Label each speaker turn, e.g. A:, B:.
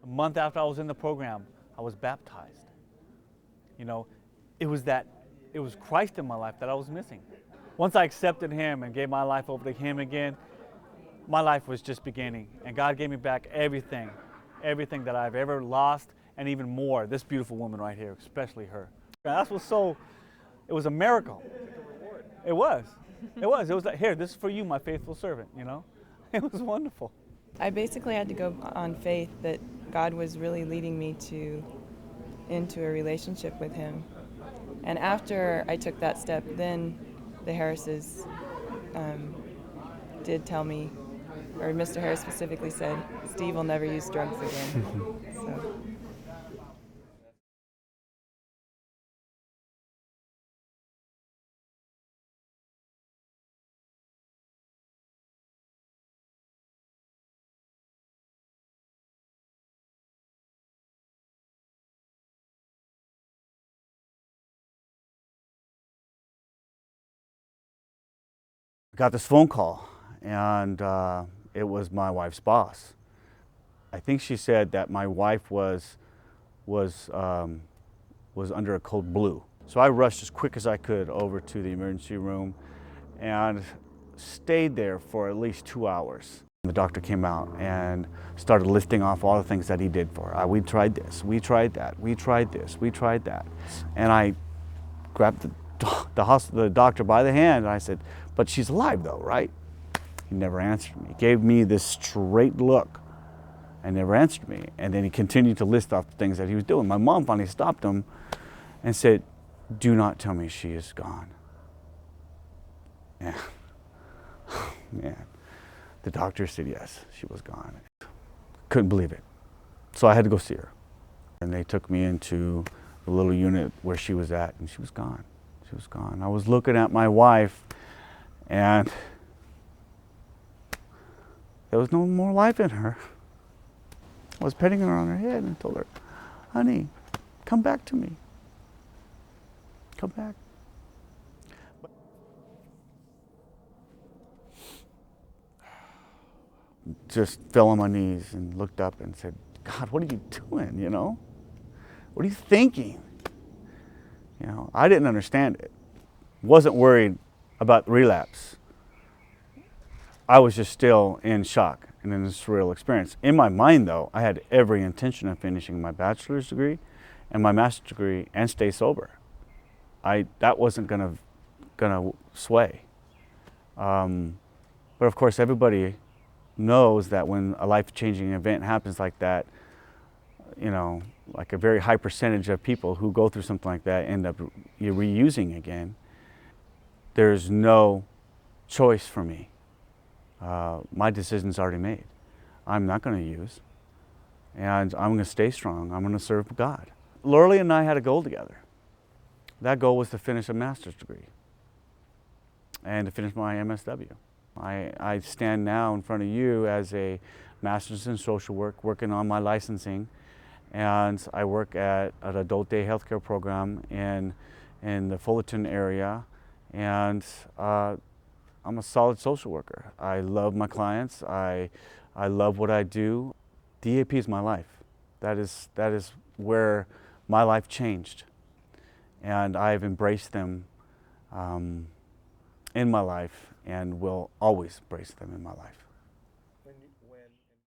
A: A month after I was in the program, I was baptized. You know, it was Christ in my life that I was missing. Once I accepted Him and gave my life over to Him again, my life was just beginning. And God gave me back everything that I've ever lost, and even more. This beautiful woman right here, especially her. That's what's so, it was a miracle. It was. It was. It was like, here, this is for you, my faithful servant, you know? It was wonderful.
B: I basically had to go on faith that God was really leading me into a relationship with Him. And after I took that step, then the Harrises did tell me, or Mr. Harris specifically said, Steve will never use drugs again. So.
A: I got this phone call, and it was my wife's boss. I think she said that my wife was under a code blue. So I rushed as quick as I could over to the emergency room and stayed there for at least 2 hours. The doctor came out and started listing off all the things that he did for her. We tried this, we tried that, we tried this, we tried that. And I grabbed the doctor by the hand and I said, but she's alive though, right? He never answered me. He gave me this straight look and never answered me. And then he continued to list off the things that he was doing. My mom finally stopped him and said, do not tell me she is gone. Yeah. Man, the doctor said yes, she was gone. Couldn't believe it. So I had to go see her. And they took me into the little unit where she was at, and she was gone. She was gone. I was looking at my wife, and there was no more life in her. I was petting her on her head and told her, honey, come back to me. Come back. Just fell on my knees and looked up and said, God, what are you doing, you know? What are you thinking? You know, I didn't understand it. Wasn't worried about relapse. I was just still in shock and in a surreal experience. In my mind, though, I had every intention of finishing my bachelor's degree and my master's degree and stay sober. That wasn't gonna sway. But of course, everybody knows that when a life-changing event happens like that, you know, like a very high percentage of people who go through something like that end up reusing again. There's no choice for me. My decision's already made. I'm not going to use, and I'm going to stay strong. I'm going to serve God. Lorelei and I had a goal together. That goal was to finish a master's degree and to finish my MSW. I stand now in front of you as a master's in social work, working on my licensing, and I work at an adult day healthcare program in the Fullerton area, and I'm a solid social worker. I love my clients. I love what I do. DAP is my life. That is where my life changed, and I've embraced them in my life and will always embrace them in my life.